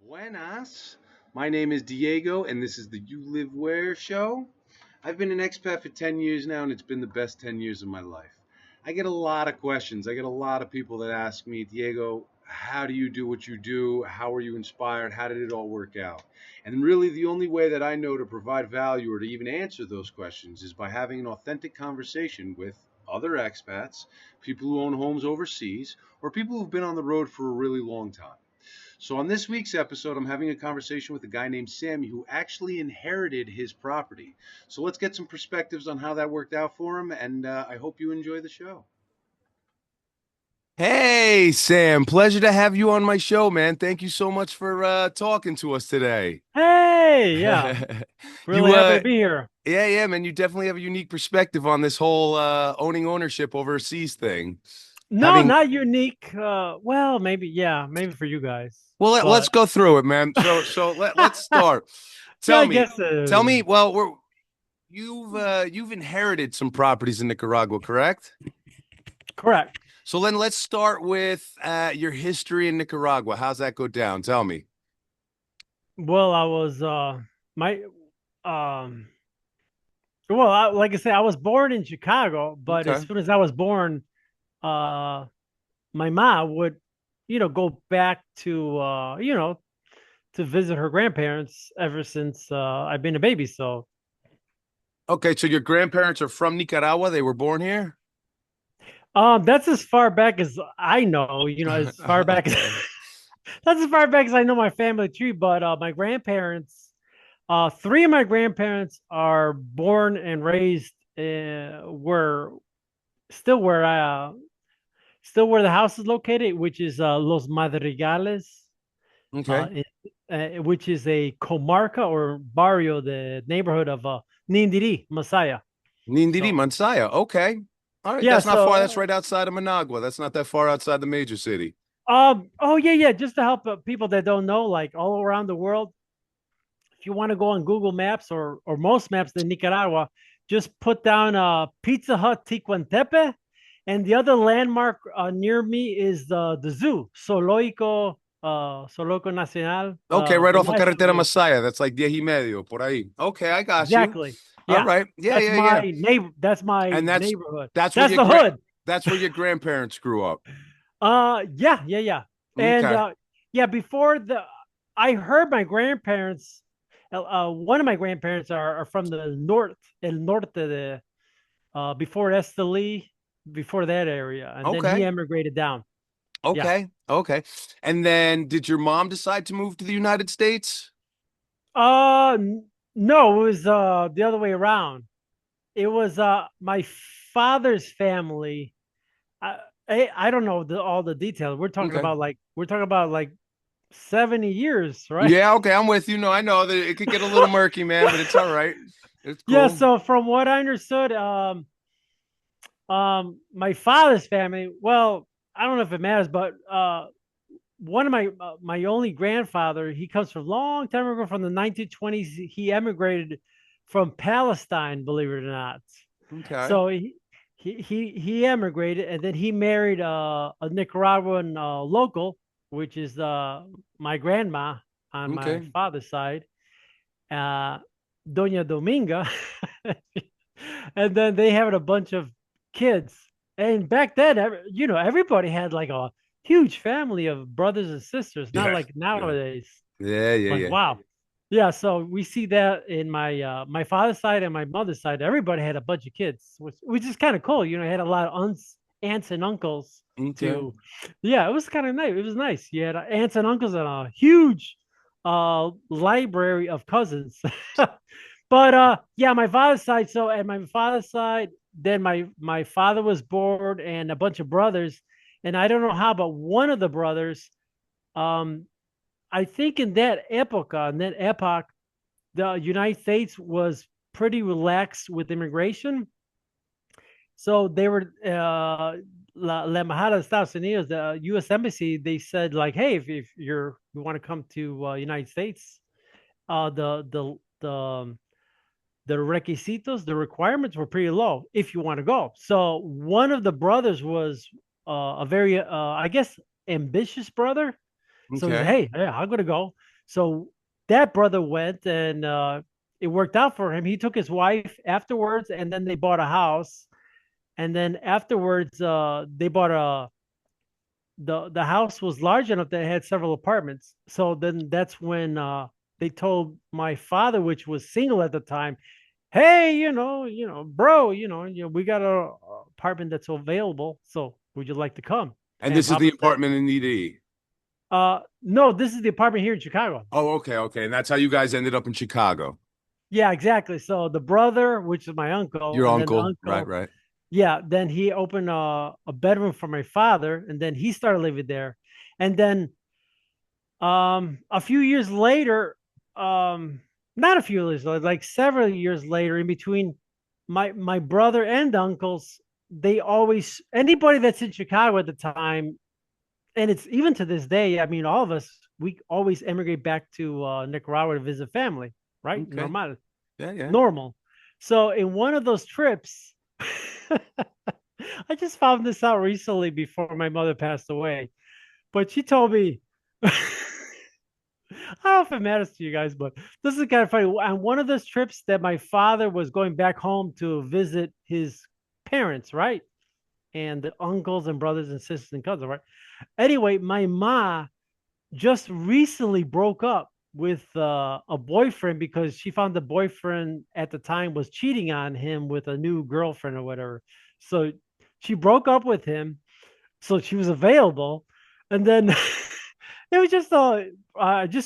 Buenas. My name is Diego, and this is the You Live Where show. I've been an expat for 10 years now, and it's been the best 10 years of my life. I get a lot of questions. I get a lot of people that ask me, Diego, how do you do what you do? How are you inspired? How did it all work out? And really, the only way that I know to provide value or to even answer those questions is by having an authentic conversation with other expats, people who own homes overseas, or people who've been on the road for a really long time. So, on this week's episode, I'm having a conversation with a guy named Sammy who actually inherited his property. So, let's get some perspectives on how that worked out for him, and I hope you enjoy the show. Hey, Sam, pleasure to have you on my show, man. Thank you so much for talking to us today. Hey, yeah, really You happy to be here. yeah, man, you definitely have a unique perspective on this whole owning ownership overseas thing. No, Having not unique. Well, maybe, yeah, maybe for you guys, well, let's but go through it, man. So let's start. yeah, Tell I me. guess Tell me, well, you've inherited some properties in Nicaragua, correct? correct. So then let's start with your history in Nicaragua. How's that go down? Tell me. Well, I was my um well, like I said, I was born in Chicago, but as Okay. soon as I was born, uh, my mom would, go back to to visit her grandparents ever since I've been a baby. So Okay, so your grandparents are from Nicaragua. They were born here? That's as far back as I know, as far back as Okay. that's as far back as I know my family tree. But my grandparents, three of my grandparents are born and raised where still where still where the house is located, which is Los Madrigales, uh, Okay. in, which is a comarca or barrio, the neighborhood of Nindiri, Masaya. Nindiri, So Mansaya. Okay. All right. yeah, That's not far. That's so right outside of Managua. That's not that far outside the major city. oh yeah, just to help people that don't know, like all around the world, if you want to go on Google Maps or most maps in Nicaragua, just put down Pizza Hut Ticuantepe, and the other landmark near me is the zoo, Zoológico Nacional, Okay, right the off of National Carretera Zoo. Masaya. That's like 10 y medio, por ahí. Okay, I got you. Exactly. All Yeah, right. Yeah, that's yeah, yeah. my neighbor. That's my And neighborhood. that's where That's your the hood. that's where your grandparents grew up. Yeah. And Okay. yeah, before the I heard my grandparents one of my grandparents are from the north, el norte de before Esteli, before that area, and then he Okay. emigrated down. Yeah. Okay. Okay. And then did your mom decide to move to the United States? No, it was the other way around. It was my father's family. I I don't know all the details. Okay. We're talking about like 70 years, right? Yeah, okay, I'm with you. No, I know that it could get a little murky, man, but it's all right. It's Yeah, cool. so from what I understood, my father's family, well, I don't know if it matters, but one of my only grandfather, he comes from a long time ago from the 1920s. He emigrated from Palestine, believe it or not. Okay. So he emigrated, and then he married a Nicaraguan local, which is my grandma on my Okay. father's side, uh, Doña Dominga, and then they had a bunch of kids. And back then, everybody had like a huge family of brothers and sisters, not Yeah. like Yeah. nowadays. Yeah, yeah, Like yeah. wow, yeah. So we see that in my father's side and my mother's side. Everybody had a bunch of kids, which is kind of cool. Had a lot of aunts and uncles Okay. to. Yeah, it was kind of nice. It was nice. You had aunts and uncles and a huge library of cousins. But yeah, my father's side. So at my father's side, then my father was born and a bunch of brothers, and I don't know how, but one of the brothers, um, I think in that epoch, the United States was pretty relaxed with immigration. So they were La Embajada de Estados Unidos, the U.S. Embassy. They said like, hey, if you want to come to United States, uh, the the the um, the requisitos, the requirements were pretty low if you want to go. So one of the brothers was a very, I guess, ambitious brother. So he said, Okay. hey, I'm going to go. So that brother went, and it worked out for him. He took his wife afterwards, and then they bought a house. And then afterwards, they bought a the house was large enough that it had several apartments. So then that's when they told my father, which was single at the time, hey, bro, we got a apartment that's available. So would you like to come? And And this is the Papa said, apartment in ED. no, this is the apartment here in Chicago. Oh, okay, okay. And that's how you guys ended up in Chicago. Yeah, exactly. So the brother, which is my uncle, Your and then the uncle, right, uncle, right. yeah, then he opened a bedroom for my father, and then he started living there. And then a few years later, not a few years later, like several years later, in between my brother and uncles, they always anybody that's in Chicago at the time, and it's even to this day. I mean, all of us we always emigrate back to Nicaragua to visit family, right? Okay. Normal, Yeah, yeah. normal. So in one of those trips, I just found this out recently before my mother passed away, but she told me. I don't know if it matters to you guys, but this is kind of funny. On one of those trips that my father was going back home to visit his parents, right? And the uncles and brothers and sisters and cousins, right? Anyway, my ma just recently broke up with a boyfriend because she found the boyfriend at the time was cheating on him with a new girlfriend or whatever. So she broke up with him, so she was available, and then it was just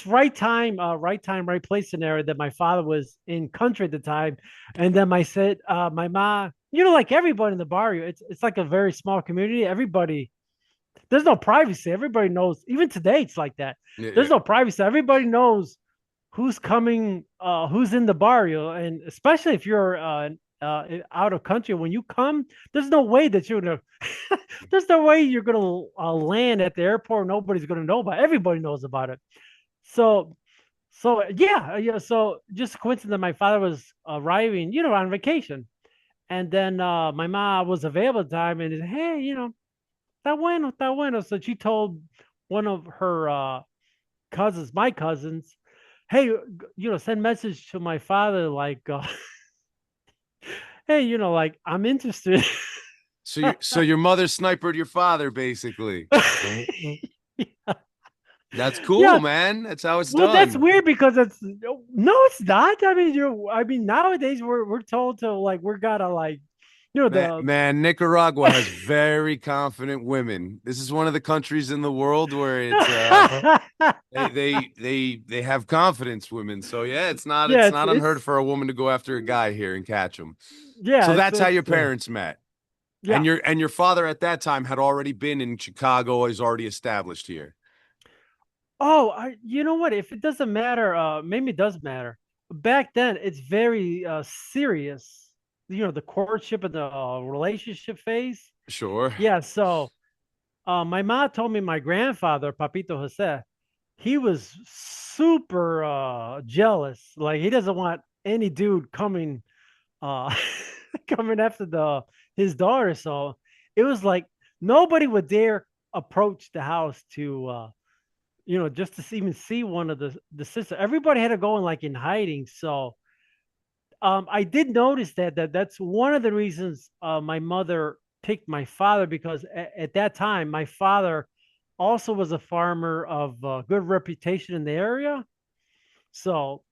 right time, right place scenario that my father was in country at the time, and then my mom, like everybody in the barrio, it's like a very small community. Everybody, there's no privacy. Everybody knows. Even today, it's like that. Yeah, There's yeah. no privacy. Everybody knows who's coming, who's in the barrio, and especially if you're out of country, when you come, there's no way that you're gonna, there's no way you're gonna land at the airport. Nobody's gonna know about it. Everybody knows about it. So, so yeah, yeah. So just a coincidence that my father was arriving, on vacation, and then my mom was available at the time, and said, hey, está bueno. So she told one of her cousins, my cousins, hey, send message to my father like, hey, like I'm interested. So your mother snipered your father, basically. That's cool, Yeah. man. That's how it's Well, that's done. weird because no, it's not. I mean, nowadays we're told to like we're gotta like, the Man, Nicaragua has very confident women. This is one of the countries in the world where it's they have confidence women. So yeah, yeah, it's it's not unheard it's for a woman to go after a guy here and catch him. So yeah, that's how your it's parents met. yeah. And your father at that time had already been in Chicago, is already established here. Oh, you know what? If it doesn't matter, maybe it does matter. Back then, it's very serious. The courtship and the relationship phase. Sure. Yeah. So, my mom told me my grandfather, Papito Jose, he was super jealous. Like he doesn't want any dude coming, uh, coming after his daughter. So it was like nobody would dare approach the house to just to even see one of the sisters. Everybody had to go in like in hiding. So I did notice that's one of the reasons my mother picked my father because at that time my father also was a farmer of good reputation in the area. So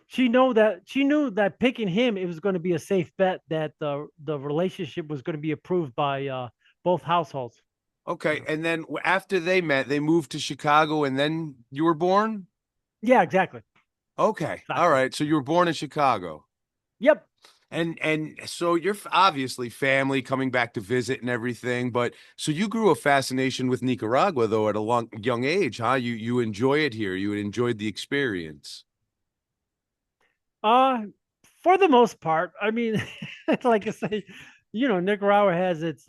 she knew that picking him it was going to be a safe bet that the relationship was going to be approved by both households. Okay. And then after they met, they moved to Chicago and then you were born? Yeah, exactly. Okay. All Exactly. right. So you were born in Chicago. Yep. And so you're obviously family coming back to visit and everything, but so you grew a fascination with Nicaragua though at a young age, huh? You enjoy it here. You enjoyed the experience. Uh, for the most part, I mean, like I say, Nicaragua has its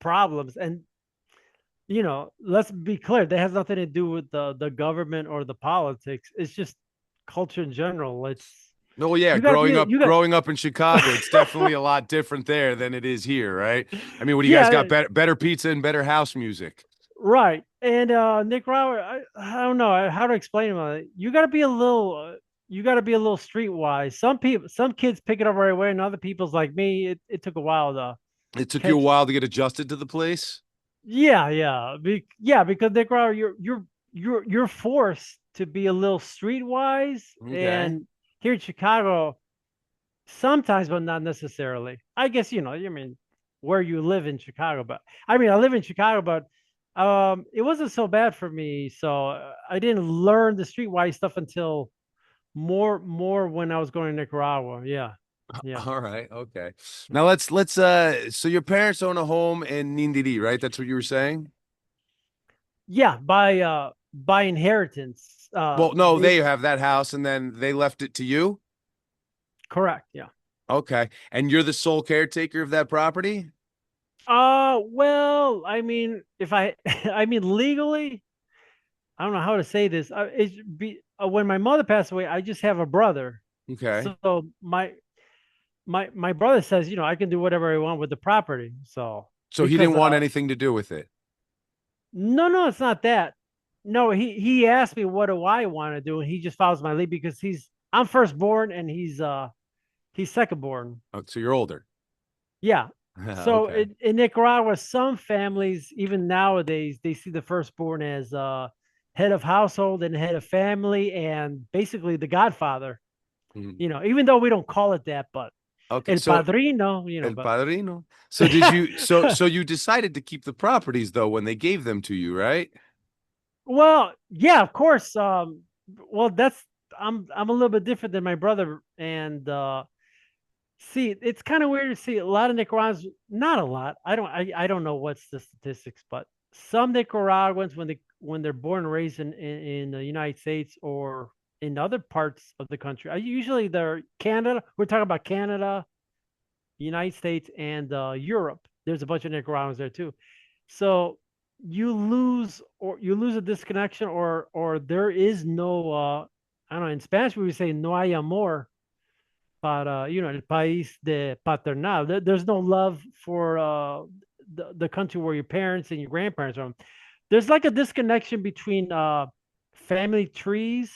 problems, and let's be clear, that has nothing to do with the government or the politics. It's just culture in general. It's Oh yeah, you got to be you got growing up in Chicago, it's definitely a lot different there than it is here, right? I mean, what do you guys got yeah. better pizza and better house music? Right. And Nicaragua, I don't know how to explain it. You got to be a little, you got to be a little streetwise. Some kids pick it up right away, and other people's like me. It took a while to It took you a catch. while to get adjusted to the place. Yeah, yeah, yeah. Because Nicaragua, you're forced to be a little streetwise, Okay. and here in Chicago, sometimes, but not necessarily. I guess I mean, where you live in Chicago, but I mean, I live in Chicago, but it wasn't so bad for me. So I didn't learn the streetwise stuff until more when I was going to Nicaragua. Yeah, yeah, All right. Okay. Now let's so your parents own a home in Nindiri, right? That's what you were saying? yeah. By inheritance. Well, no, They they have that house and then they left it to you. correct. Yeah. Okay. And you're the sole caretaker of that property? Well, I mean, if I, I mean, legally, I don't know how to say this. When my mother passed away, I just have a brother. Okay. So my brother says, I can do whatever I want with the property. So So he because didn't want anything to do with it. no, it's not that. No, he asked me what do I want to do, and he just follows my lead because I'm firstborn and he's secondborn. Oh, so you're older. Yeah. So Okay. in Nicaragua, some families, even nowadays, they see the firstborn as head of household and head of family and basically the godfather. Mhm. Even though we don't call it that, but Okay. el So padrino, El but Padrino. So did you so you decided to keep the properties though when they gave them to you, right? well, yeah, of course. Well, I'm a little bit different than my brother, and see, it's kind of weird to see a lot of Nicaraguans. Not a lot. I don't know what's the statistics, but some Nicaraguans when they're born and raised in the United States or in other parts of the country, usually they're Canada. We're talking about Canada, United States, and Europe. There's a bunch of Nicaraguans there too. So you lose a disconnection, or there is no I don't know. In Spanish we would say no hay amor para el país de paternal. There's no love for the country where your parents and your grandparents are from. There's like a disconnection between family trees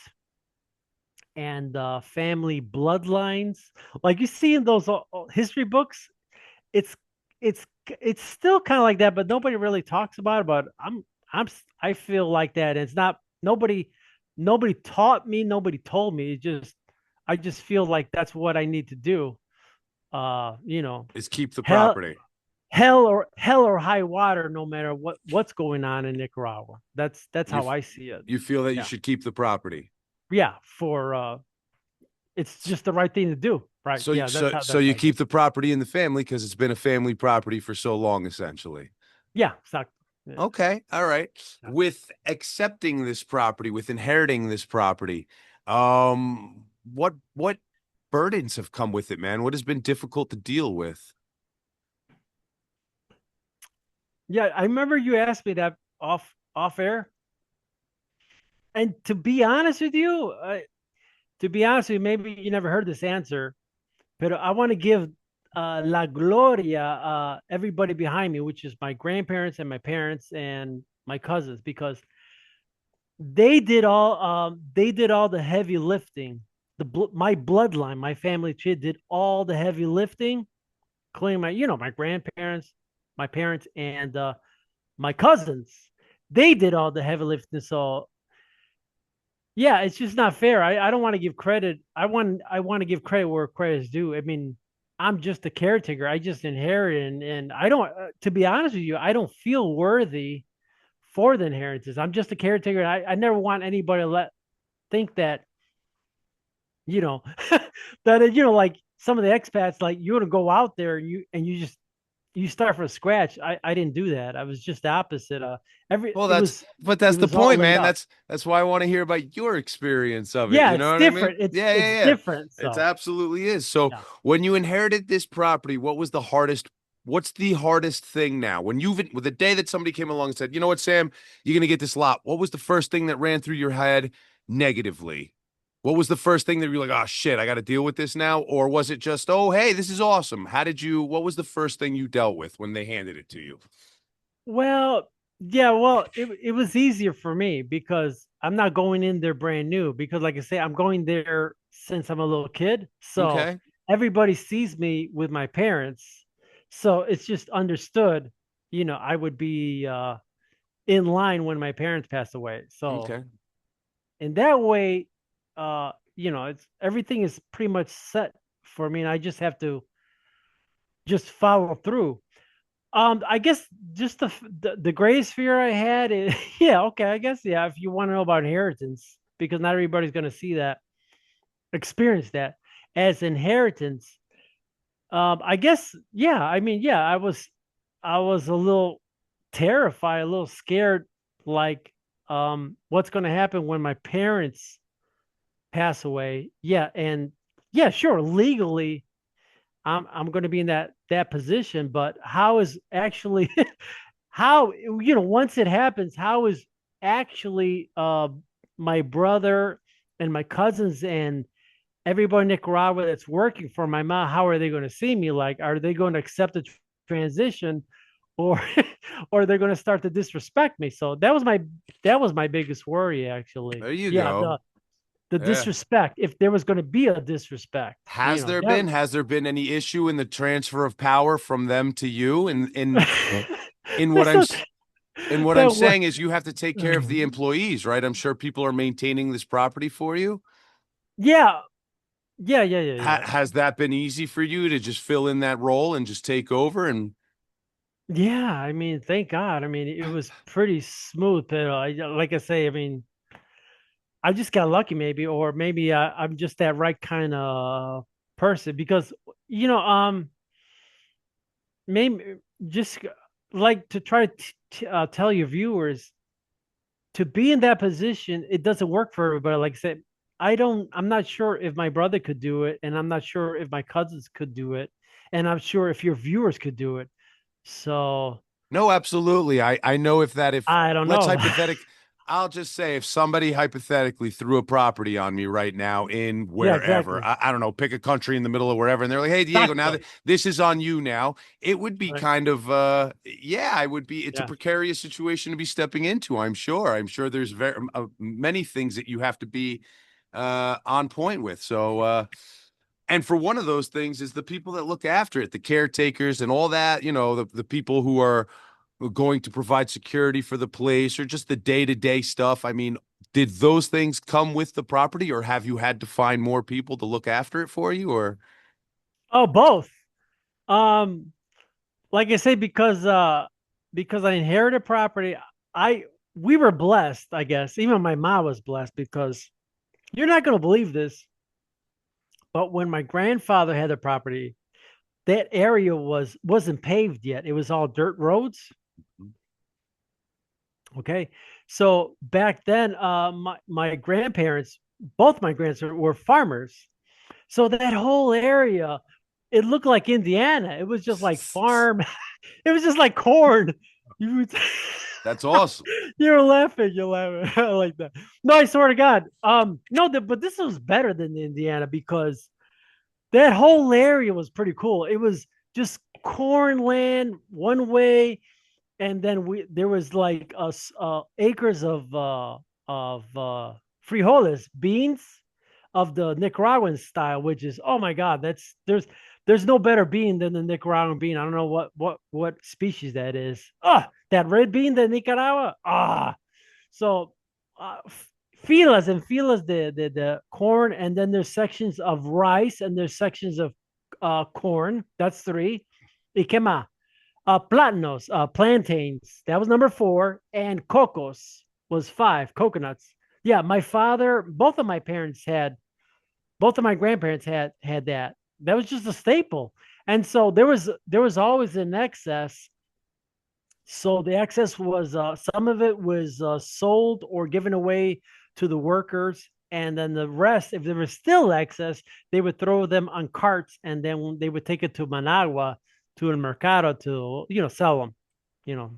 and family bloodlines. Like you see in those history books, it's it's it's still kind of like that, but nobody really talks about it. But I feel like that. It's not nobody taught me, nobody told me. I just feel like that's what I need to do. You know, Is keep the hell property. hell or high water, no matter what's going on in Nicaragua. That's You how I see it. you feel that you Yeah, should keep the property. yeah. For it's just the right thing to do. Right? So Yeah, so that's how you I see keep it. the property in the family because it's been a family property for so long, essentially. Yeah, exactly. Yeah. Okay, all right. Yeah. With accepting this property, with inheriting this property, what burdens have come with it, man? What has been difficult to deal with? Yeah, I remember you asked me that off air, and to be honest with you, maybe you never heard this answer, but I want to give la gloria everybody behind me, which is my grandparents and my parents and my cousins, because they did all the heavy lifting. My bloodline, my family tree did all the heavy lifting, including my grandparents, my parents, and my cousins. They did all the heavy lifting. So yeah, it's just not fair. I don't want to give credit. I want to give credit where credit is due. I mean, I'm just a caretaker. I just inherit, and I don't. To be honest with you, I don't feel worthy for the inheritance. I'm just a caretaker. And I never want anybody to think that you know that like some of the expats, like you want to go out there and you start from scratch. I didn't do that. I was just the opposite. Every Well, it was but it that's the was all point, laid man. out. That's why I want to hear about your experience of it. Yeah, You know it's what I mean? different. It's Yeah, it's yeah, yeah. different. It So absolutely is. So yeah. when you inherited this property, what's the hardest thing now? With the day that somebody came along and said, you know what, Sam, you're gonna get this lot. What was the first thing that ran through your head negatively? What was the first thing that you were like, oh shit, I gotta deal with this now? Or was it just, oh hey, this is awesome? What was the first thing you dealt with when they handed it to you? Well, Yeah, well, it was easier for me because I'm not going in there brand new because like I say, I'm going there since I'm a little kid. So Okay. everybody sees me with my parents. So it's just understood, I would be in line when my parents pass away. So Okay. in that way, it's everything is pretty much set for me and I just have to just follow through. I guess just the greatest fear I had is yeah, okay, I guess yeah. If you want to know about inheritance, because not everybody's going to see that, experience that as inheritance. I guess yeah. I mean, yeah, I was a little terrified, a little scared, like what's going to happen when my parents pass away? Yeah, and yeah, sure, legally I'm going to be in that position, but how is actually how once it happens, how is actually my brother and my cousins and everybody in Nicaragua that's working for my mom, how are they going to see me? Like, are they going to accept the transition, or or they're going to start to disrespect me? So that was my biggest worry, actually. There you Yeah, go. the Yeah. disrespect, if there was going to be a disrespect, that. Has there been any issue in the transfer of power from them to you? And in what That's I'm not s- in what I'm that word. saying is you have to take care of the employees, right? I'm sure people are maintaining this property for you. Yeah, yeah. Has that been easy for you to just fill in that role and just take over? And Yeah, I mean, thank God. I mean, it was pretty smooth, but like I say, I mean, I just got lucky, maybe, or maybe I'm just that right kind of person because you know, maybe just like to try to tell your viewers to be in that position. It doesn't work for everybody. Like I said, I'm not sure if my brother could do it, and I'm not sure if my cousins could do it, and I'm sure if your viewers could do it. So no, absolutely. I know if I don't let's know. hypothetic I'll just say if somebody hypothetically threw a property on me right now in Yeah, wherever, exactly. I don't know, pick a country in the middle of wherever, and they're like, "Hey, Diego, now that Exactly. this is on you now," it would be Right. kind of yeah, I would be. It's a Yeah. precarious situation to be stepping into. I'm sure. I'm sure there's very many things that you have to be on point with. So and for one of those things is the people that look after it, the caretakers and all that, the people who are going to provide security for the place or just the day-to-day stuff. I mean, did those things come with the property, or have you had to find more people to look after it for you? Or Oh, both. Um, like I say, because I inherited property, I we were blessed, I guess. Even my mom was blessed because you're not gonna believe this, but when my grandfather had the property, that area wasn't paved yet. It was all dirt roads. Okay. So back then, my grandparents, both my grandparents were farmers. So that whole area, it looked like Indiana. It was just like farm. It was just like corn. You would, that's awesome. you're laughing. You're laughing. I like that. No, I swear to God. No, but this was better than Indiana because that whole area was pretty cool. It was just corn land one way, and then there was like acres of frijoles, beans of the Nicaraguan style, which is, oh my God, there's no better bean than the Nicaraguan bean. I don't know what species that is. That red bean, the Nicaragua. So uh, filas and filas, the corn, and then there's sections of rice, and there's sections of corn. That's three. Ikema, platanos, plantains. That was number four, and cocos was five. Coconuts. Yeah, my father, both of my grandparents had that. That was just a staple, and so there was always an excess. So the excess was some of it was sold or given away to the workers, and then the rest, if there was still excess, they would throw them on carts, and then they would take it to Managua, to the mercado, to sell them. You know,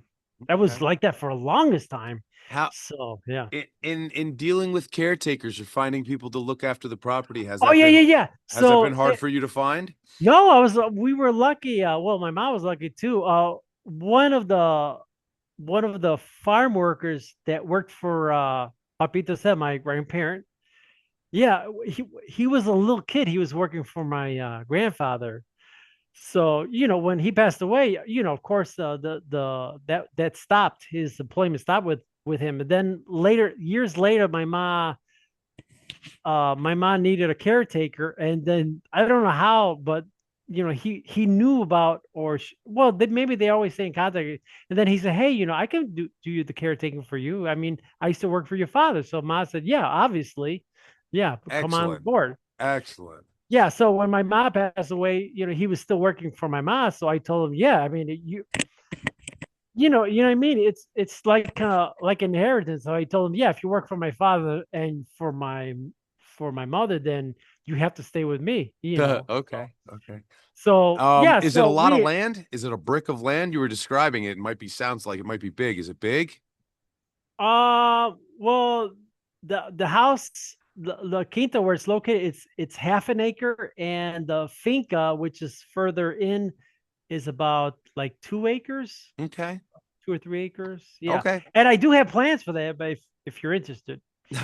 that was Okay. like that for the longest time. How So yeah. in dealing with caretakers or finding people to look after the property, Oh yeah, yeah, yeah. has that been So hard for you to find? no, we were lucky. Well, my mom was lucky too. One of the one of the farm workers that worked for Papito said, my grandparent. Yeah, he was a little kid. He was working for my grandfather. So, when he passed away, of course, that stopped, his employment stopped with him. And then later, years later, my mom needed a caretaker, and then I don't know how, but he knew about, well, maybe they always stay in contact. And then he said, "Hey, I can do the caretaking for you. I mean, I used to work for your father." So Ma said, "Yeah, obviously, yeah, come on Excellent. board." Excellent. Yeah. So when my mom passed away, he was still working for my mom. So I told him, "Yeah, I mean, you know what I mean? It's like like inheritance." So I told him, "Yeah, if you work for my father and for my mother, then you have to stay with me." Okay. Okay. So yeah, Is it a so lot of we land? Is it a brick of land? You were describing it. It might be, sounds like it might be big. Is it big? well, the house, the quinta where it's located, it's half an acre, and the finca, which is further in, is about like 2 acres, Okay. 2 or 3 acres. Yeah, Okay. and I do have plans for that, but if you're interested.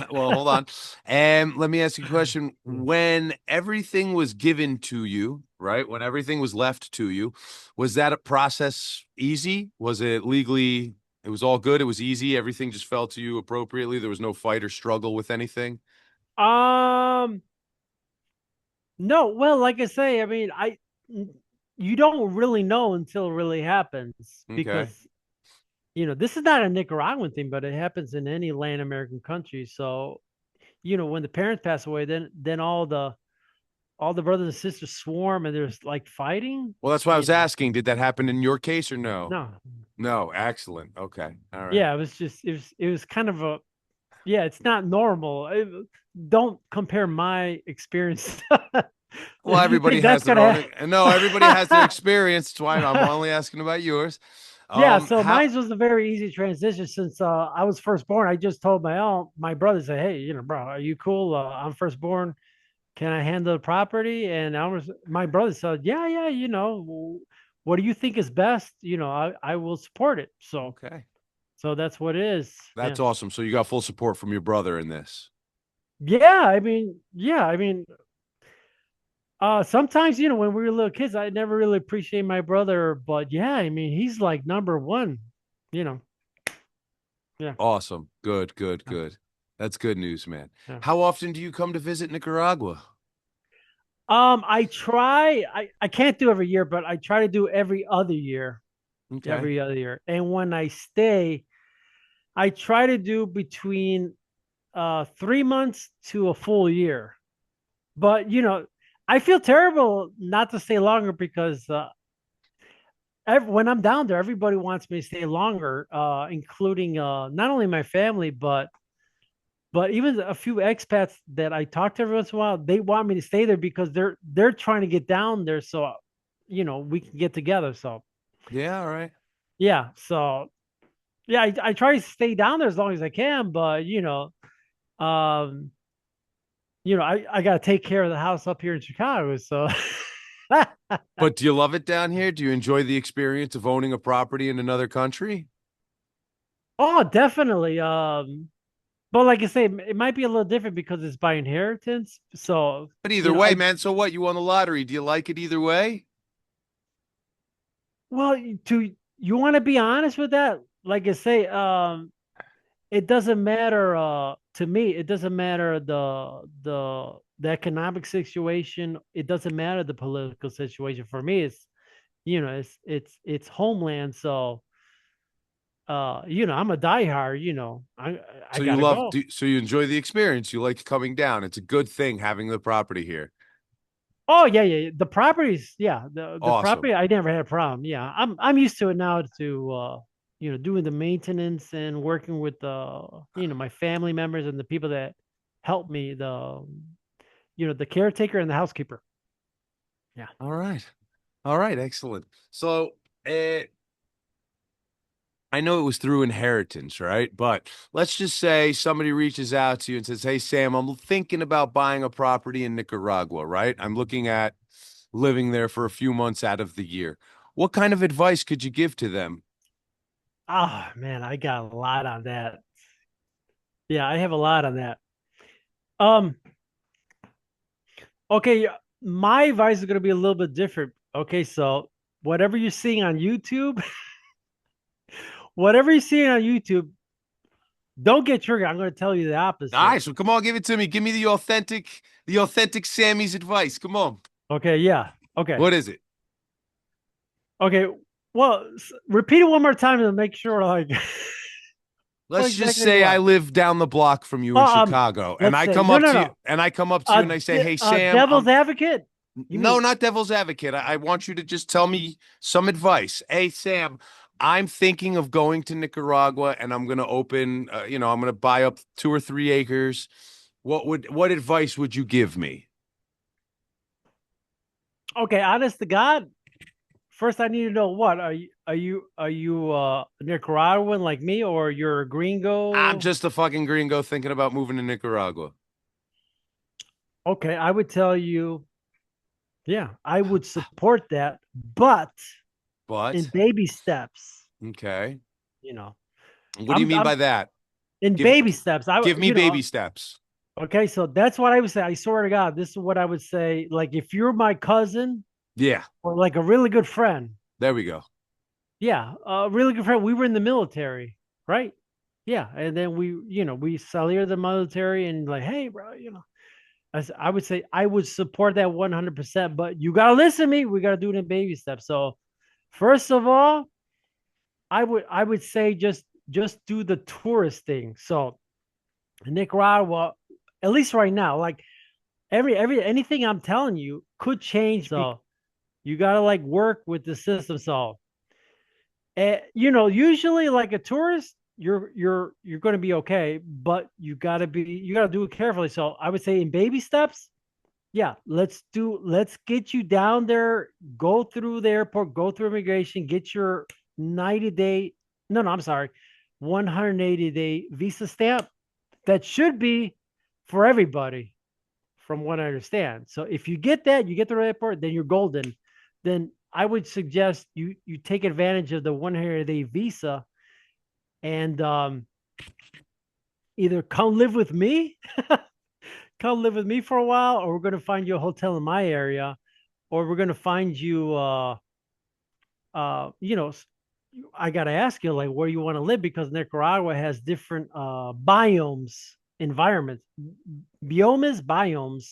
Well, hold on. And let me ask you a question. When everything was given to you, right? When everything was left to you, was that a process easy? Was it legally, it was all good? It was easy. Everything just fell to you appropriately. There was no fight or struggle with anything. Um, no, well, like I say, I mean, you don't really know until it really happens, Okay. because this is not a Nicaraguan thing, but it happens in any Latin American country. So, when the parents pass away, then all the brothers and sisters swarm, and there's like fighting. Well, that's why I was asking. Did that happen in your case or no? No, No. Excellent. Okay. All right. yeah, it was kind of yeah, it's not normal. Don't compare my experience. Well, everybody That's has their gonna own. No, everybody has their experience. That's why I'm only asking about yours. Yeah, so How? mine was a very easy transition since I was firstborn. I just told my brother, said, "Hey, bro, are you cool? I'm firstborn. Can I handle the property?" And my brother said, "Yeah, yeah, what do you think is best? I will support it." Okay. So that's what it is. Yeah. That's awesome. So you got full support from your brother in this. Yeah, I mean, sometimes, when we were little kids, I never really appreciate my brother, but yeah, I mean, he's like number one, you know. Yeah. Awesome. Good, good, Yeah. good. That's good news, man. Yeah. How often do you come to visit Nicaragua? I can't do every year, but I try to do every other year. Okay. Every other year. And when I stay, I try to do between 3 months to a full year. But I feel terrible not to stay longer, because when I'm down there, everybody wants me to stay longer, including not only my family, but even a few expats that I talk to every once in a while. They want me to stay there because they're trying to get down there, so we can get together. So Yeah, all right. yeah, so yeah, I try to stay down there as long as I can, but um, I got to take care of the house up here in Chicago, so. But do you love it down here? Do you enjoy the experience of owning a property in another country? Oh, definitely. But like I say, it might be a little different because it's by inheritance. So, But either way, I man, so what? You won the lottery. Do you like it either way? well, you want to be honest with that? Like I say, it doesn't matter. To me, it doesn't matter the economic situation. It doesn't matter the political situation. For me, it's homeland. So, I'm a diehard. I So you gotta love, go. so you enjoy the experience. You like coming down. It's a good thing having the property here. Oh yeah, yeah. The properties, yeah. The Awesome. property, I never had a problem. Yeah, I'm used to it now, to doing the maintenance and working with my family members and the people that help me, the caretaker and the housekeeper. Yeah. All right. All right. Excellent. So, uh, I know it was through inheritance, right? But let's just say somebody reaches out to you and says, "Hey, Sam, I'm thinking about buying a property in Nicaragua, right? I'm looking at living there for a few months out of the year. What kind of advice could you give to them?" Oh man, I got a lot on that. Yeah, I have a lot on that. Um, okay, my advice is going to be a little bit different. Okay, so whatever you're seeing on YouTube, whatever you're seeing on YouTube, don't get triggered. I'm going to tell you the All opposite. right, so come on, give it to me. Give me the authentic Sammy's advice. Come on. Okay, yeah. Okay. What is it? Okay. Well, repeat it one more time to make sure, like, what Let's just exactly you say I want. live down the block from you Oh, in Chicago, and let's I say come no, up no, to you, no. and I come up to you, and I say, "Hey, Sam, Devil's advocate. You no, mean not devil's advocate. I want you to just tell me some advice. Hey, Sam, I'm thinking of going to Nicaragua, and I'm going to open, I'm going to buy up 2 or 3 acres. What advice would you give me? okay? Honest to God, first I need to know what are you Nicaraguan like me, or you're a I'm gringo? just a fucking gringo thinking about moving to Nicaragua. Okay, I would tell you, yeah, I would support that, but in But baby steps. okay, You know, what do you mean I'm by that? in Give baby steps. give me baby steps. Okay, so that's what I would say. I swear to God, this is what I would say. Like, if you're my cousin Yeah, or like a really good friend, there we go. yeah, a really good friend. We were in the military, right? Yeah, and then we saluted the military and like, hey, bro, I would say I would support that 100%. But you gotta listen to me. We gotta do it in baby steps. So, first of all, I would say just do the tourist thing. So, Nicaragua, at least right now, like every anything I'm telling you could change. So you gotta like work with the system. So usually like a tourist, you're gonna be okay, but you gotta do it carefully. So I would say in baby steps, yeah, let's get you down there, go through the airport, go through immigration, get your 90-day, no, I'm sorry, 180-day visa stamp. That should be for everybody from what I understand. So if you get that, you get the airport, then you're golden. Then I would suggest you take advantage of the 100-day visa and either come live with me, come live with me for a while, or we're going to find you a hotel in my area, or we're going to find you, you know, I got to ask you like where you want to live because Nicaragua has different biomes, environments, biomes.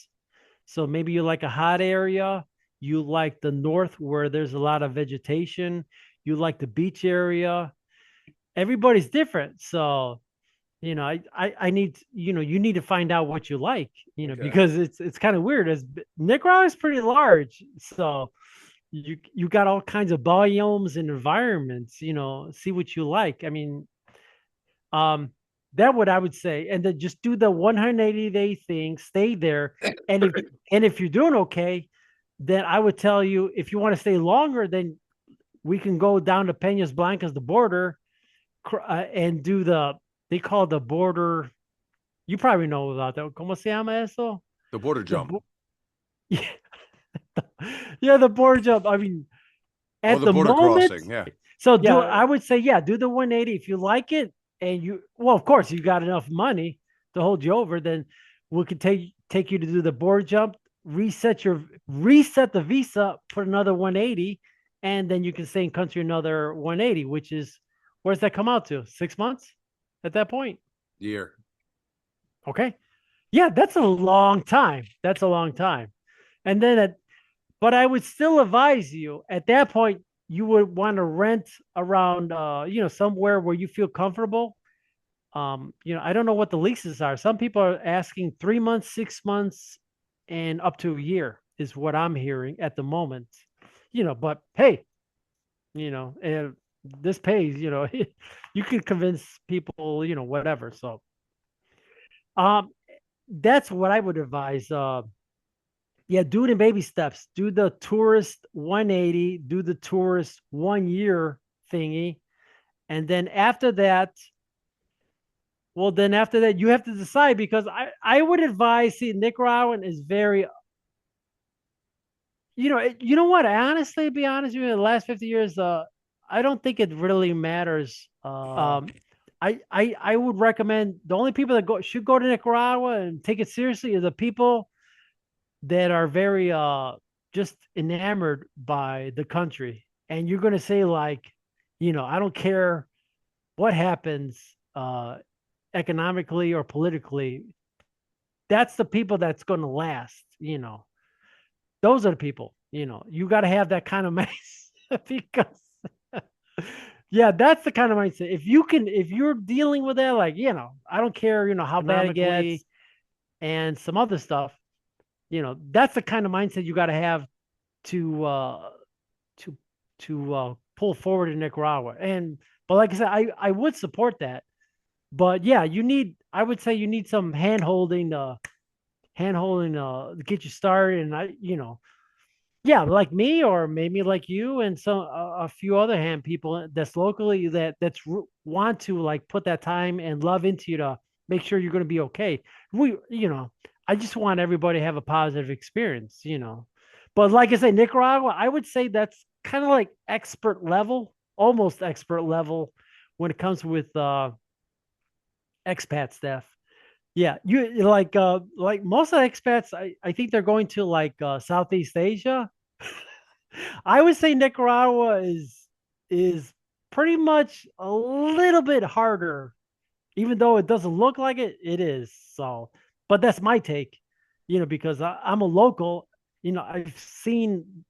So maybe you like a hot area, you like the north where there's a lot of vegetation, you like the beach area. Everybody's different. So, I need, you need to find out what you like, Okay. because it's kind of weird. As Nicaragua is pretty large. So you got all kinds of biomes and environments, see what you like. I mean, um, that what I would say, and then just do the 180-day thing, stay there, and if you're doing okay, then I would tell you if you want to stay longer, then we can go down to Peñas Blancas, the border, and do they call the border. You probably know about that. ¿Cómo se llama eso? The border The jump yeah, yeah, the border jump. I mean, or at the the border moment, crossing. Yeah. so Yeah. I would say, yeah, do the 180 if you like it, and well, of course, you got enough money to hold you over. Then we could take you to do the board jump, reset the visa, put another 180, and then you can stay in country another 180, which is where's that come out to? 6 months at that point. Year. Okay, yeah, that's a long time. That's a long time. And then but I would still advise you at that point, you would want to rent around, somewhere where you feel comfortable. I don't know what the leases are. Some people are asking 3 months, 6 months, and up to a year is what I'm hearing at the moment. But hey, and this pays, you can convince people, whatever. So, um, that's what I would advise. Yeah, do it in baby steps. Do the tourist 180, do the tourist 1 year thingy. And then after that, well, then after that, you have to decide because I would advise, see, Nicaraguan is very, you know what? I honestly, be honest with you, in the last 50 years, I don't think it really matters. I would recommend the only people that should go to Nicaragua and take it seriously are the people that are very just enamored by the country. And you're going to say like, I don't care what happens economically or politically. That's the people that's going to last. Those are the people, you got to have that kind of mindset because yeah, that's the kind of mindset. If you're dealing with that, like, I don't care, how bad it gets and some other stuff, that's the kind of mindset you got to have to to pull forward in Nicaragua. But like I said, I would support that. But yeah, I would say you need some hand holding to get you started. And yeah, like me or maybe like you and some a few other hand people that's locally want to like put that time and love into you to make sure you're going to be okay. I just want everybody to have a positive experience. But like I say, Nicaragua, I would say that's kind of like expert level, almost expert level when it comes with expat stuff. Yeah, you like most of the expats, I think they're going to like Southeast Asia. I would say Nicaragua is pretty much a little bit harder, even though it doesn't look like it. It is so, but that's my take. Because I'm a local. I've seen.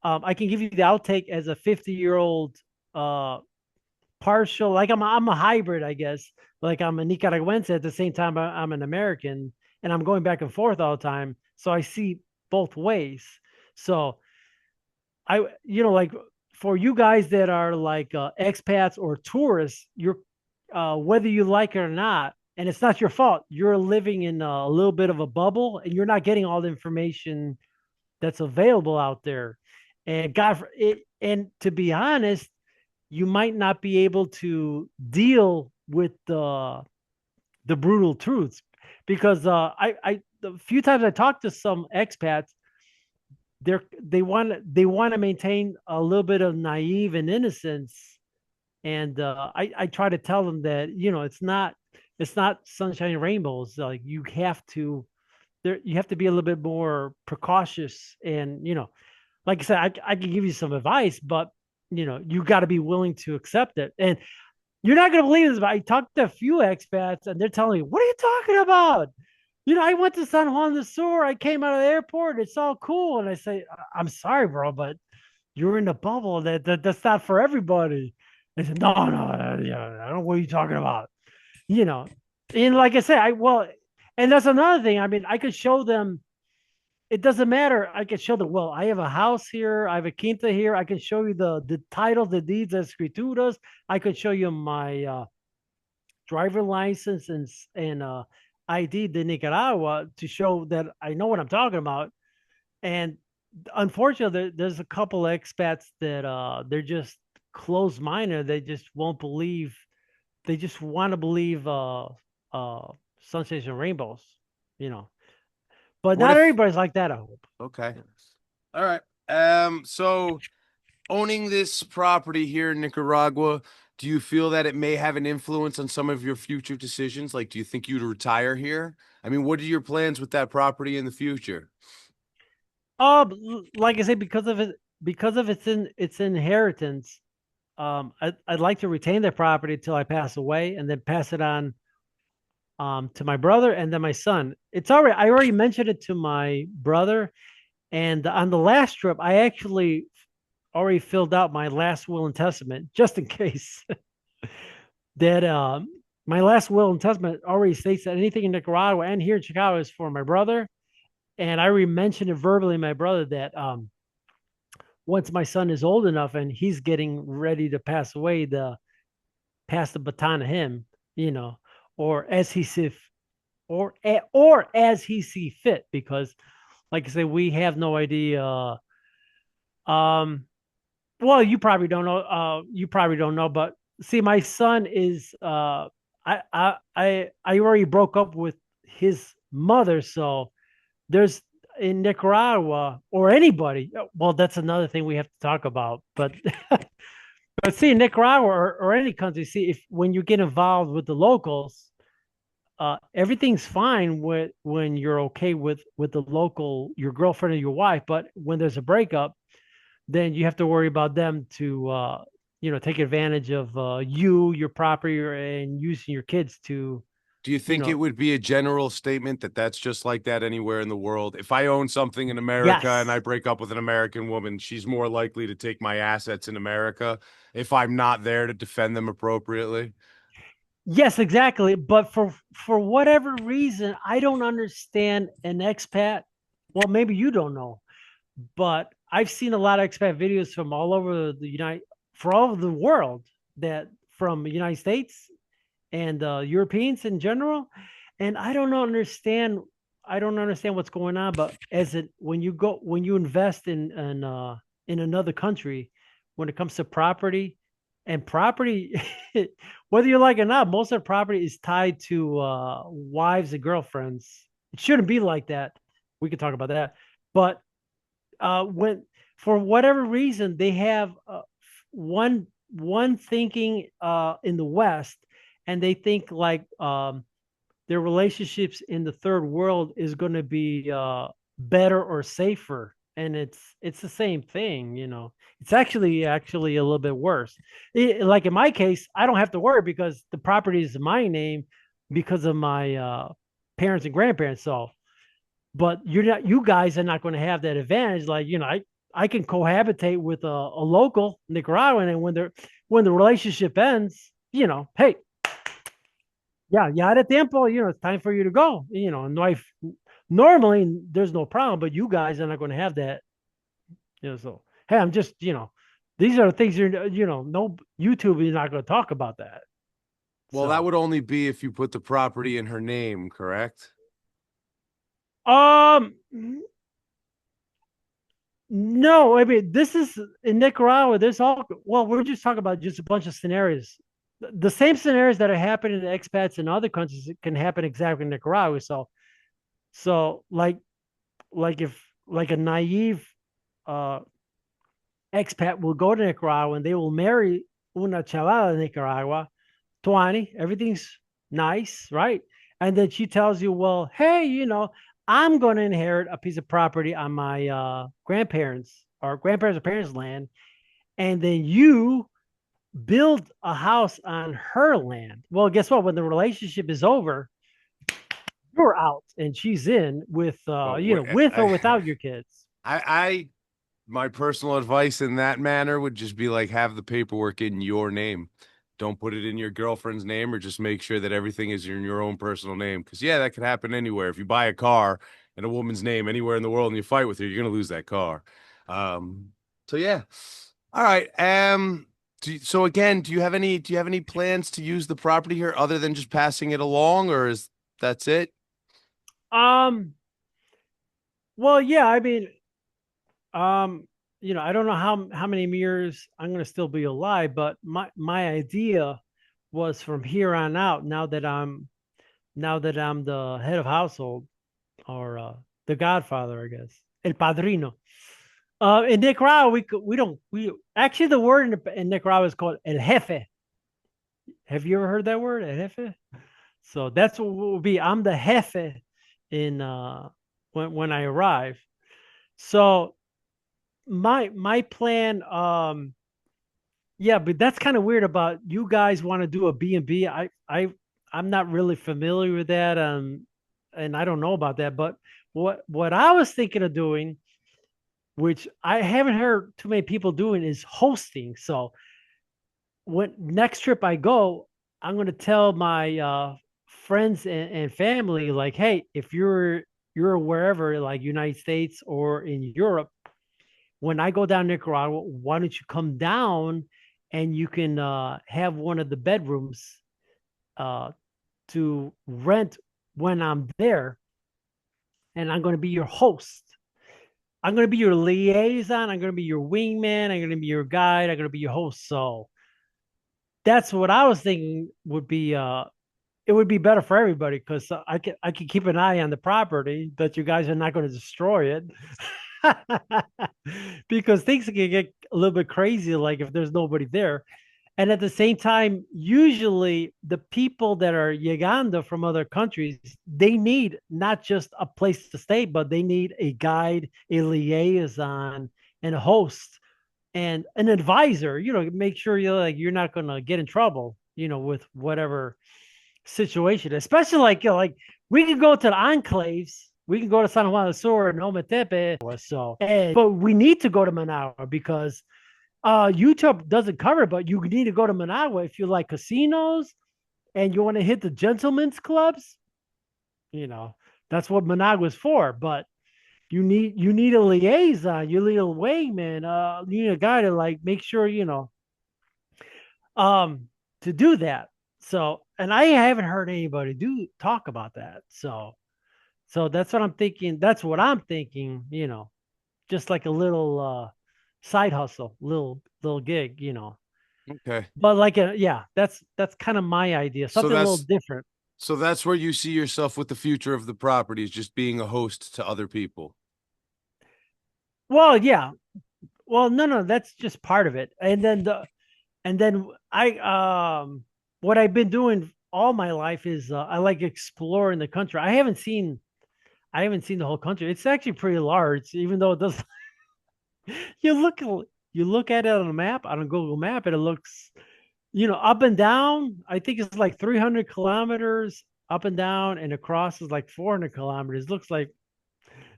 I can give you the outtake as a 50-year-old partial, like I'm a hybrid, I guess. Like I'm a Nicaraguense at the same time I'm an American, and I'm going back and forth all the time. So I see both ways. So like for you guys that are like expats or tourists, you're whether you like it or not, and it's not your fault. You're living in a little bit of a bubble, and you're not getting all the information that's available out there. And God, and to be honest, you might not be able to deal with the brutal truths because the few times I talked to some expats, they want to maintain a little bit of naive and innocence, and I try to tell them that it's not sunshine and rainbows. Like you have to be a little bit more precautious, and like I said, I can give you some advice, but you got to be willing to accept it. And you're not going to believe this, but I talked to a few expats and they're telling me, what are you talking about? I went to San Juan de Sur. I came out of the airport. It's all cool. And I say, I'm sorry, bro, but you're in a bubble that's not for everybody. They said, no, no, yeah, I don't know what you're talking about. You know, and like I said, and that's another thing. I mean, I could show them it doesn't matter. I can show them, well, I have a house here. I have a quinta here. I can show you the titles, the deeds, the escrituras. I could show you my driver license and ID de Nicaragua to show that I know what I'm talking about. And unfortunately, there's a couple of expats that they're just closed minded. They just won't believe. They just want to believe sunshine and rainbows, you know. But What not if everybody's like that, I hope. Okay. All right. So owning this property here in Nicaragua, do you feel that it may have an influence on some of your future decisions? Like, do you think you'd retire here? I mean, what are your plans with that property in the future? Like I say, because of its inheritance, I'd like to retain the property until I pass away, and then pass it on to my brother and then my son. I already mentioned it to my brother, and on the last trip, I actually already filled out my last will and testament just in case that my last will and testament already states that anything in Nicaragua and here in Chicago is for my brother. And I already mentioned it verbally to my brother that once my son is old enough and he's getting ready to pass away, to pass the baton to him, you know, or as he see, or as he see fit, because, like I say, we have no idea. Um, well, you probably don't know. You probably don't know, but see, my son is. I already broke up with his mother, so there's in Nicaragua or anybody. Well, that's another thing we have to talk about. But But see, in Nicaragua or any country, see if when you get involved with the locals, everything's fine when you're okay with the local, your girlfriend or your wife. But when there's a breakup, then you have to worry about them to take advantage of you, your property, and using your kids to Do you you think it know. would be a general statement that that's just like that anywhere in the world? If I own something in America and I Yes. break up with an American woman, she's more likely to take my assets in America if I'm not there to defend them appropriately. Yes, exactly. But for whatever reason, I don't understand an expat. Well, maybe you don't know, but I've seen a lot of expat videos from all over for all over the world, that from the United States and Europeans in general, and I don't understand what's going on. But as it when you invest in another country, when it comes to property and property, whether you like it or not, most of the property is tied to wives and girlfriends. It shouldn't be like that. We could talk about that, but when for whatever reason they have one thinking in the West, and they think like their relationships in the third world is going to be better or safer, and it's the same thing, it's actually a little bit worse. Like in my case, I don't have to worry because the property is in my name because of my parents and grandparents. So but you guys are not going to have that advantage. Like, I can cohabitate with a local Nicaraguan, and when the relationship ends, hey, ya de tiempo, it's time for you to go. And life normally there's no problem, but you guys are not going to have that. So hey, I'm just, these are the things no YouTube is not going to talk about that. Well, that So would only be if you put the property in her name, correct? um no, I mean, this is in Nicaragua. There's all, well, we're just talking about just a bunch of scenarios. The same scenarios that are happening in expats in other countries can happen exactly in Nicaragua. So if like a naive uh, expat will go to Nicaragua and they will marry una chavala de Nicaragua, 20, everything's nice, right? And then she tells you, well, hey, I'm going to inherit a piece of property on my grandparents or parents' land. And then you build a house on her land. Well, guess what? When the relationship is over, you're out and she's in with, Well, with or without your kids. I my personal advice in that manner would just be like have the paperwork in your name. Don't put it in your girlfriend's name, or just make sure that everything is in your own personal name. Because yeah, that could happen anywhere. If you buy a car in a woman's name anywhere in the world and you fight with her, you're gonna lose that car. Um, so yeah. All right. So again, do you have any plans to use the property here other than just passing it along, or is that's it? Um, well, yeah, I mean, Um, I don't know how many years I'm going to still be alive, but my idea was from here on out. Now that I'm the head of household, or the Godfather, I guess, el padrino. In Nicaragua, we don't we actually the word in Nicaragua is called el jefe. Have you ever heard that word, el jefe? So that's what will be. I'm the jefe in when I arrive. So my plan, yeah, but that's kind of weird about you guys want to do a B&B. I'm not really familiar with that, and I don't know about that. But what I was thinking of doing, which I haven't heard too many people doing, is hosting. So when next trip I go, I'm going to tell my friends and family, like, hey, if you're wherever, like United States or in Europe, when I go down to Nicaragua, why don't you come down and you can have one of the bedrooms uh, to rent when I'm there, and I'm going to be your host. I'm going to be your liaison. I'm going to be your wingman. I'm going to be your guide. I'm going to be your host. So that's what I was thinking would be. It would be better for everybody because I can keep an eye on the property that you guys are not going to destroy it. Because things can get a little bit crazy, like if there's nobody there. And at the same time, usually the people that are llegando from other countries, they need not just a place to stay, but they need a guide, a liaison, and a host and an advisor, make sure you're not going to get in trouble, with whatever situation, especially like we can go to the enclaves, we can go to San Juan del Sur and Ometepe or so, but we need to go to Managua because YouTube doesn't cover it, but you need to go to Managua if you like casinos and you want to hit the gentlemen's clubs. You know, that's what Managua is for. But you need a liaison, you need a wayman, you need a guy to like make sure um to do that. So, and I haven't heard anybody do talk about that. So that's what I'm thinking. That's what I'm thinking. Just like a little side hustle, little gig. Okay. But like yeah, that's kind of my idea. So Something a little that's different. so that's where you see yourself with the future of the properties, just being a host to other people. Well, yeah. Well, no, that's just part of it. And then what I've been doing all my life is I like exploring the country. I haven't seen the whole country. It's actually pretty large, even though it does. You look you look at it on a map, on a Google map, and it looks, up and down. I think it's like 300 kilometers up and down, and across is like 400 kilometers. It looks like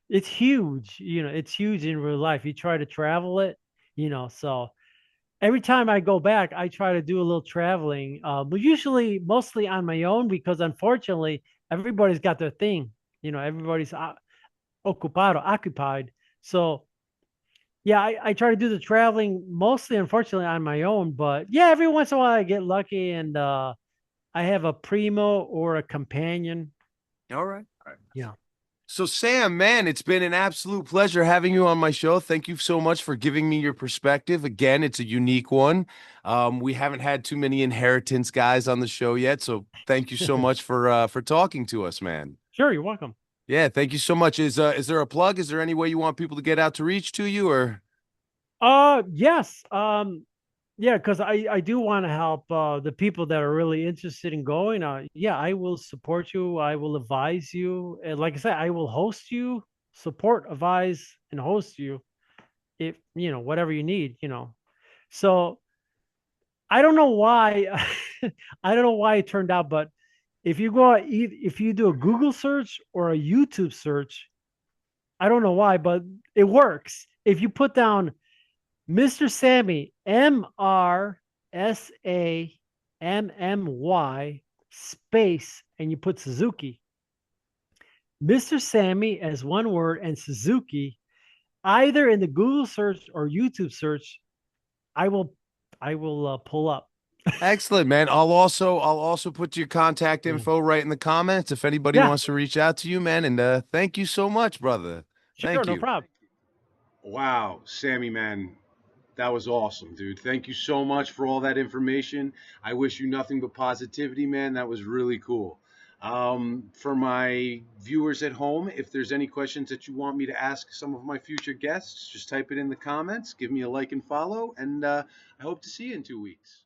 it's huge. It's huge in real life. You try to travel it, so every time I go back, I try to do a little traveling, but usually mostly on my own because unfortunately everybody's got their thing. Everybody's occupied. So yeah, I try to do the traveling mostly, unfortunately, on my own. But yeah, every once in a while I get lucky and I have a primo or a companion. All right. Yeah. So, Sam, man, it's been an absolute pleasure having you on my show. Thank you so much for giving me your perspective. Again, it's a unique one. We haven't had too many inheritance guys on the show yet, so thank you so much for talking to us, man. Sure, you're welcome. Yeah, thank you so much. Is there a plug? Is there any way you want people to get out to reach to you, or? Yes. Yeah, because I do want to help the people that are really interested in going. Yeah, I will support you. I will advise you. And like I said, I will host you, support, advise, and host you if whatever you need. So I don't know why. I don't know why it turned out, but if you do a Google search or a YouTube search, I don't know why, but it works. If you put down Mr. Sammy, Mrsammy space, and you put Suzuki. Mr. Sammy as one word and Suzuki, either in the Google search or YouTube search, I will pull up. Excellent, man. I'll also put your contact Yeah. info right in the comments if anybody Yeah, wants to reach out to you, man. And thank you so much, brother. sure, Thank no you. problem. Wow, Sammy, man, that was awesome, dude. Thank you so much for all that information. I wish you nothing but positivity, man. That was really cool. For my viewers at home, if there's any questions that you want me to ask some of my future guests, just type it in the comments, give me a like and follow, and I hope to see you in 2 weeks.